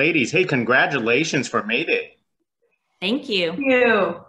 Ladies, hey, congratulations for Mayday. Thank you. Thank you.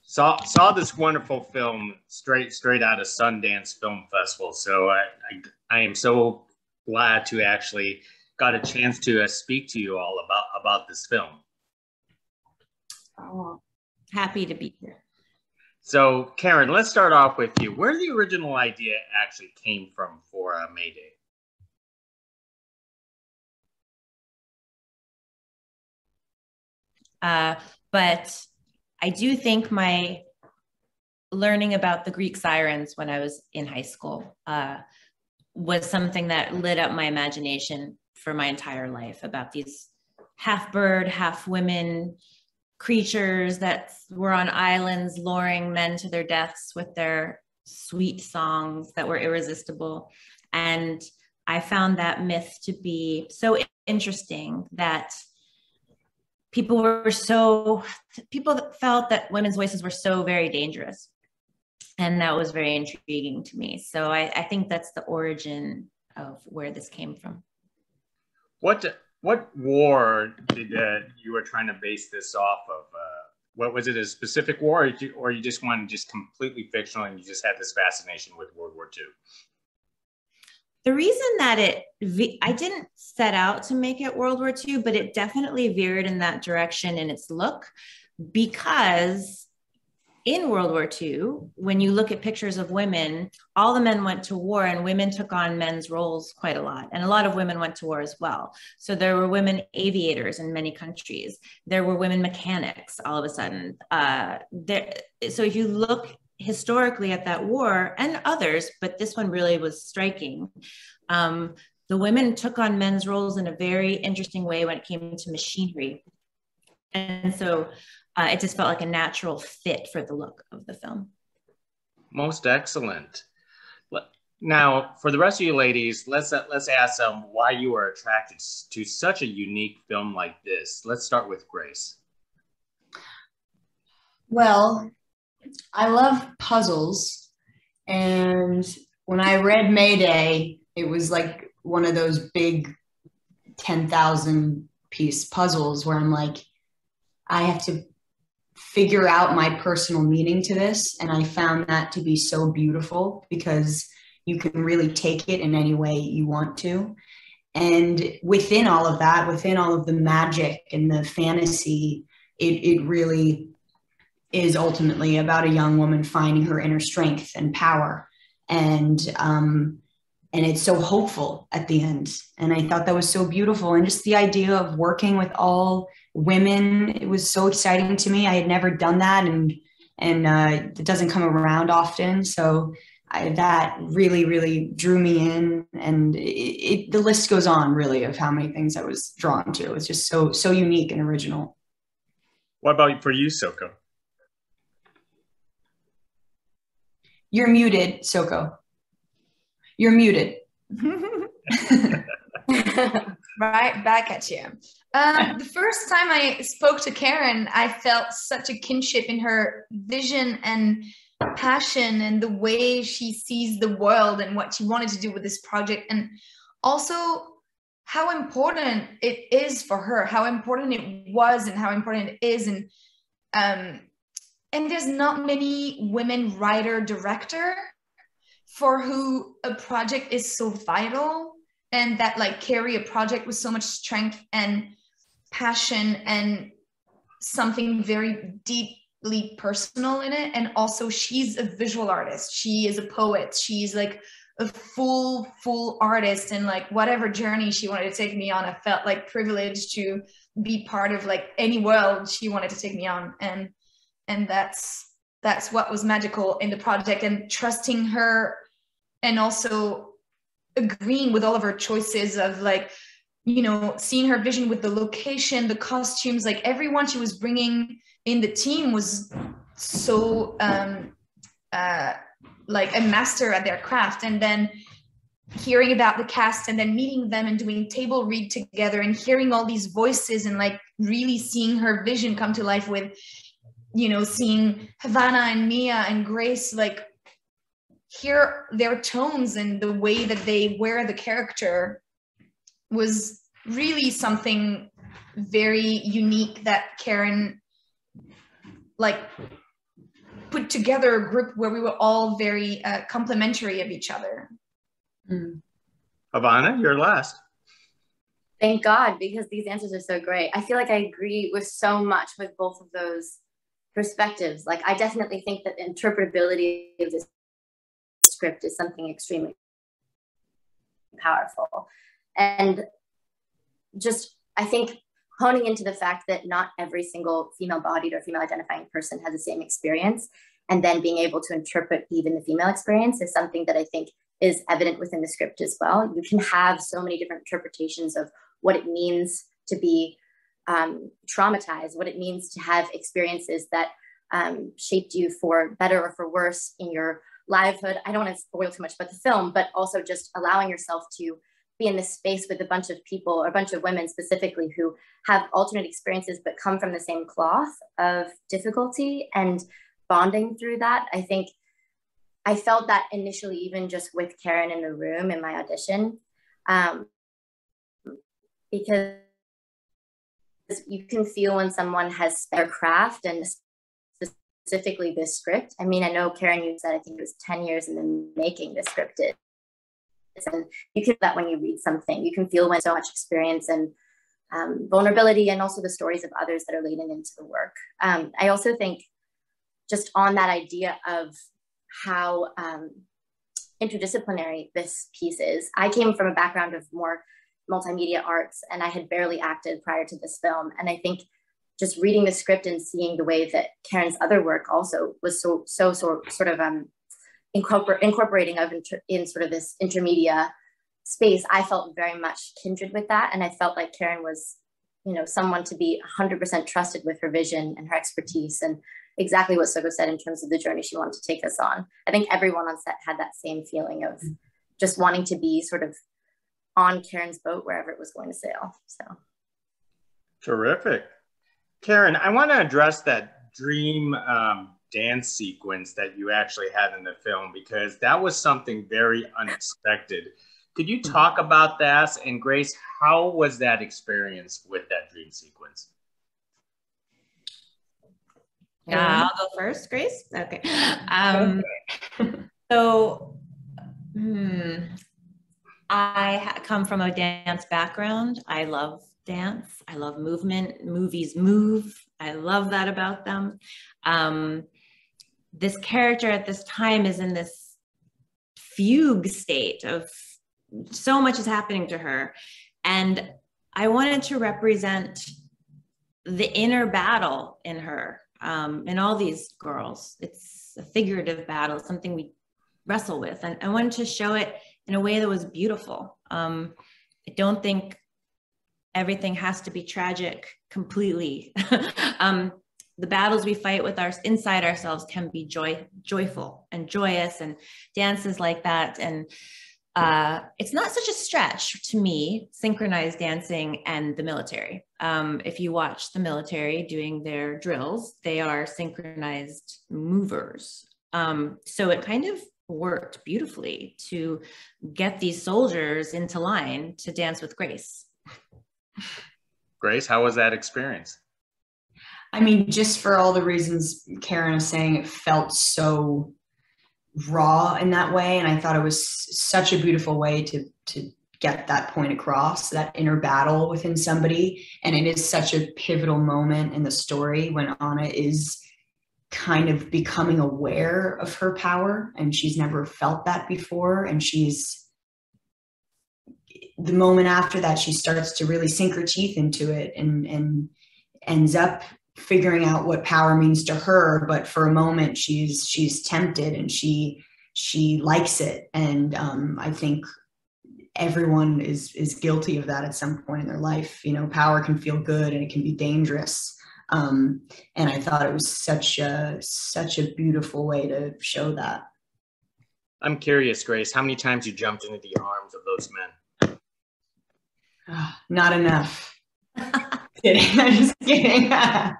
Saw this wonderful film straight out of Sundance Film Festival. So I am so glad to actually got a chance to speak to you all about this film. Oh, happy to be here. So Karen, let's start off with you. Where the original idea actually came from for Mayday? But I do think my learning about the Greek sirens when I was in high school was something that lit up my imagination for my entire life, about these half bird, half women creatures that were on islands luring men to their deaths with their sweet songs that were irresistible. And I found that myth to be so interesting that people felt that women's voices were so very dangerous. And that was very intriguing to me. So I think that's the origin of where this came from. What war did you were trying to base this off of? What was it, a specific war, or you just wanted just completely fictional and you just had this fascination with World War II? The reason that I didn't set out to make it World War II, but it definitely veered in that direction in its look, because in World War II, when you look at pictures of women, all the men went to war and women took on men's roles quite a lot. And a lot of women went to war as well. So there were women aviators in many countries. There were women mechanics all of a sudden. So if you look historically at that war and others, but this one really was striking, the women took on men's roles in a very interesting way when it came to machinery. And so it just felt like a natural fit for the look of the film. Most excellent. Now, for the rest of you ladies, let's ask them why you are attracted to such a unique film like this. Let's start with Grace. Well, I love puzzles, and when I read Mayday, it was like one of those big 10,000 piece puzzles where I'm like, I have to figure out my personal meaning to this. And I found that to be so beautiful because you can really take it in any way you want to. And within all of that, within all of the magic and the fantasy, it really is ultimately about a young woman finding her inner strength and power. And it's so hopeful at the end. And I thought that was so beautiful. And just the idea of working with all women, it was so exciting to me. I had never done that, and it doesn't come around often. So that really, really drew me in. And the list goes on, really, of how many things I was drawn to. It's just so unique and original. What about for you, Soko? You're muted, Soko. You're muted. Right back at you. The first time I spoke to Karen, I felt such a kinship in her vision and passion and the way she sees the world and what she wanted to do with this project, and also how important it is for her, how important it was and how important it is. And there's not many women writer director for who a project is so vital, and that like carry a project with so much strength and passion and something very deeply personal in it. And also she's a visual artist. She is a poet. She's like a full artist, and like whatever journey she wanted to take me on, I felt like privileged to be part of like any world she wanted to take me on. And that's what was magical in the project, and trusting her and also agreeing with all of her choices of like, you know, seeing her vision with the location, the costumes, like everyone she was bringing in the team was so like a master at their craft. And then hearing about the cast and then meeting them and doing table read together and hearing all these voices and like really seeing her vision come to life with, you know, seeing Havana and Mia and Grace, like hear their tones and the way that they wear the character was really something very unique that Karen like put together a group where we were all very complimentary of each other. Havana, you're last. Thank God, because these answers are so great. I feel like I agree with so much with both of those perspectives. Like, I definitely think that the interpretability of this script is something extremely powerful. And just, I think, honing into the fact that not every single female-bodied or female-identifying person has the same experience, and then being able to interpret even the female experience is something that I think is evident within the script as well. You can have so many different interpretations of what it means to be traumatized, what it means to have experiences that shaped you for better or for worse in your livelihood. I don't want to spoil too much about the film, but also just allowing yourself to be in this space with a bunch of people, or a bunch of women specifically, who have alternate experiences but come from the same cloth of difficulty and bonding through that. I think I felt that initially, even just with Karen in the room in my audition, because you can feel when someone has their craft, and specifically this script. I mean, I know, Karen, you said I think it was 10 years in the making this script is. And you can feel that when you read something. You can feel when so much experience and vulnerability, and also the stories of others that are leading into the work. I also think, just on that idea of how interdisciplinary this piece is, I came from a background of more multimedia arts, and I had barely acted prior to this film. And I think just reading the script and seeing the way that Karen's other work also was so sort of incorporating in sort of this intermedia space, I felt very much kindred with that. And I felt like Karen was, you know, someone to be 100% trusted with her vision and her expertise, and exactly what Soko said in terms of the journey she wanted to take us on. I think everyone on set had that same feeling of just wanting to be sort of on Karen's boat wherever it was going to sail. So terrific. Karen, I want to address that dream dance sequence that you actually had in the film, because that was something very unexpected. Could you talk about that? And Grace, how was that experience with that dream sequence? Yeah, I'll go first, Grace. Okay. So I come from a dance background. I love dance. I love movement. Movies move. I love that about them. This character at this time is in this fugue state of so much is happening to her. And I wanted to represent the inner battle in her, in all these girls. It's a figurative battle, something we wrestle with. And I wanted to show it in a way that was beautiful. I don't think everything has to be tragic completely. The battles we fight with inside ourselves can be joyful and joyous, and dances like that. And it's not such a stretch to me, synchronized dancing and the military. If you watch the military doing their drills, they are synchronized movers. So it kind of worked beautifully to get these soldiers into line to dance with Grace. Grace, how was that experience? I mean, just for all the reasons Karen is saying, it felt so raw in that way. And I thought it was such a beautiful way to get that point across, that inner battle within somebody. And it is such a pivotal moment in the story when Anna is kind of becoming aware of her power, and she's never felt that before. And the moment after that, she starts to really sink her teeth into it and ends up figuring out what power means to her. But for a moment, she's tempted, and she likes it. And I think everyone is guilty of that at some point in their life. You know, power can feel good and it can be dangerous. And I thought it was such a beautiful way to show that. I'm curious, Grace, how many times you jumped into the arms of those men? Not enough. Kidding. I'm just kidding. That's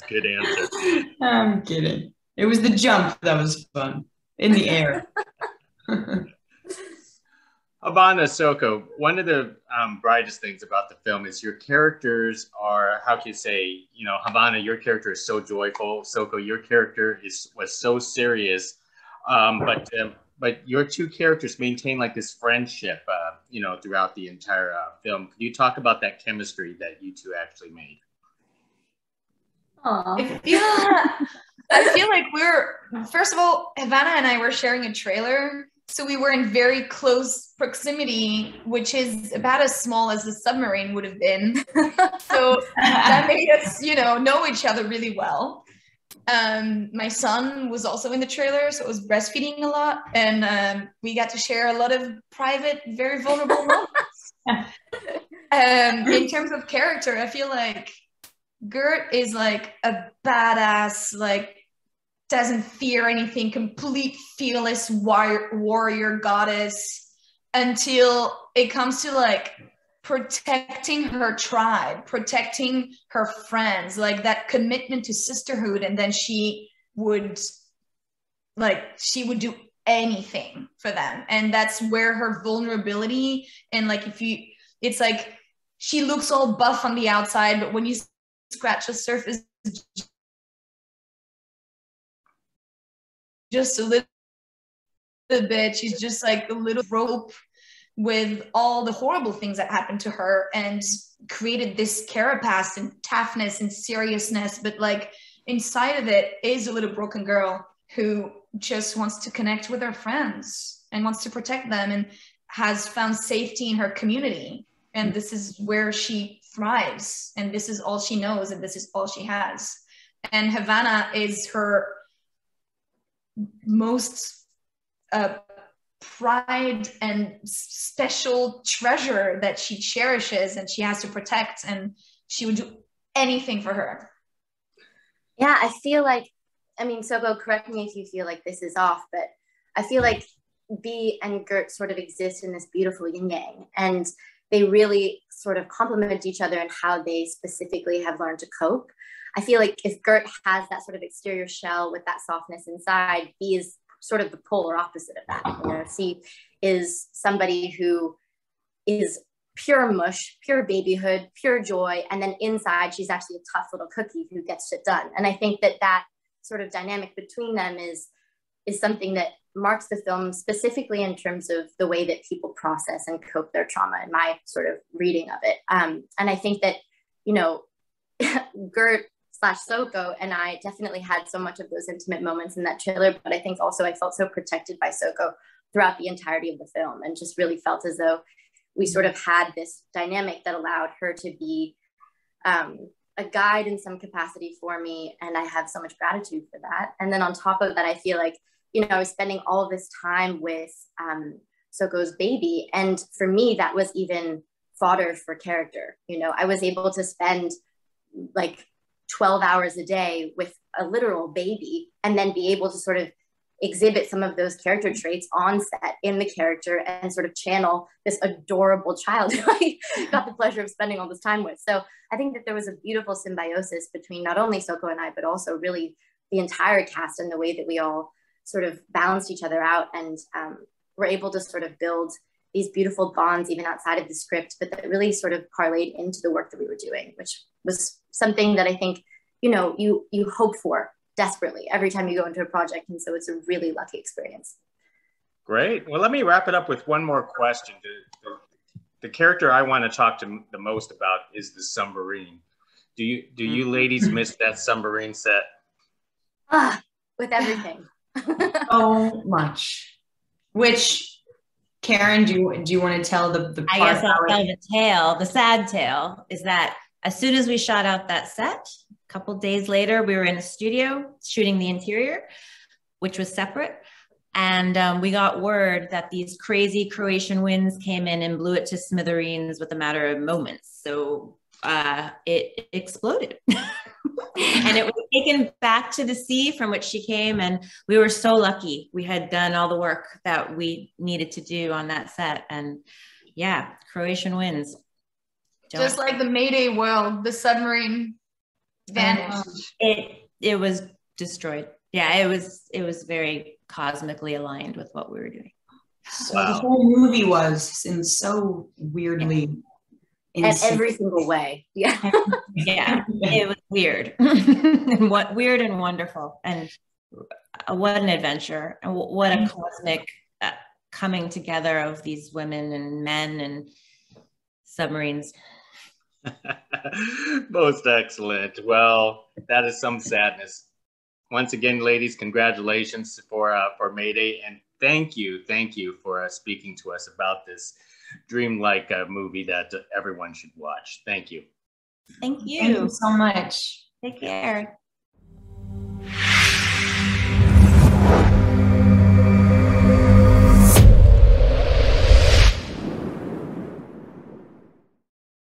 a good answer. I'm kidding. It was the jump that was fun in the air. Havana, Soko, one of the brightest things about the film is your characters are, how can you say, you know, Havana, your character is so joyful. Soko, your character was so serious. But your two characters maintain like this friendship, you know, throughout the entire film. Can you talk about that chemistry that you two actually made? Aww. I feel like first of all, Havana and I were sharing a trailer. So we were in very close proximity, which is about as small as the submarine would have been. So that made us, you know each other really well. My son was also in the trailer, so it was breastfeeding a lot. And we got to share a lot of private, very vulnerable moments. In terms of character, I feel like Gert is like a badass, like, doesn't fear anything, complete fearless warrior goddess, until it comes to like protecting her tribe, protecting her friends, like that commitment to sisterhood. And then she would do anything for them. And that's where her vulnerability, and like, it's like she looks all buff on the outside, but when you scratch the surface, just a little bit, she's just like a little rope with all the horrible things that happened to her, and created this carapace and toughness and seriousness, but like inside of it is a little broken girl who just wants to connect with her friends and wants to protect them, and has found safety in her community, and this is where she thrives, and this is all she knows, and this is all she has. And Havana is her most pride and special treasure that she cherishes and she has to protect, and she would do anything for her. Yeah, I feel like, I mean, Soko, correct me if you feel like this is off, but I feel like Bee and Gert sort of exist in this beautiful yin yang, and they really sort of complement each other in how they specifically have learned to cope. I feel like if Gert has that sort of exterior shell with that softness inside, Bee is sort of the polar opposite of that. You know, she is somebody who is pure mush, pure babyhood, pure joy, and then inside she's actually a tough little cookie who gets shit done. And I think that sort of dynamic between them is something that marks the film, specifically in terms of the way that people process and cope their trauma, in my sort of reading of it. And I think that, you know, Gert/Soko and I definitely had so much of those intimate moments in that trailer, but I think also I felt so protected by Soko throughout the entirety of the film, and just really felt as though we sort of had this dynamic that allowed her to be a guide in some capacity for me, and I have so much gratitude for that. And then on top of that, I feel like, you know, I was spending all of this time with Soko's baby, and for me that was even fodder for character. You know, I was able to spend like 12 hours a day with a literal baby, and then be able to sort of exhibit some of those character traits on set in the character, and sort of channel this adorable child who I got the pleasure of spending all this time with. So I think that there was a beautiful symbiosis between not only Soko and I, but also really the entire cast, and the way that we all sort of balanced each other out, and were able to sort of build these beautiful bonds even outside of the script, but that really sort of parlayed into the work that we were doing, which was something that I think, you know, you hope for desperately every time you go into a project. And so it's a really lucky experience. Great. Well, let me wrap it up with one more question. The character I want to talk to the most about is the submarine. Do you ladies miss that submarine set? With everything. So much. Which, Karen, do you want to tell the part? I guess I'll tell the tale. The sad tale is that as soon as we shot out that set, a couple days later, we were in a studio shooting the interior, which was separate. And we got word that these crazy Croatian winds came in and blew it to smithereens with a matter of moments. So it exploded. And it was taken back to the sea from which she came. And we were so lucky. We had done all the work that we needed to do on that set. And yeah, Croatian winds. Just like the Mayday world, the submarine vanished. It was destroyed. Yeah, it was very cosmically aligned with what we were doing. So the whole movie was in so weirdly at every single way. Yeah. Yeah, it was weird. And what weird and wonderful. And what an adventure. And what a cosmic coming together of these women and men and submarines. Most excellent. Well, that is some sadness. Once again, ladies, congratulations for Mayday, and thank you for speaking to us about this dreamlike movie that everyone should watch. Thank you. Thank you. Thank you so much. Take care.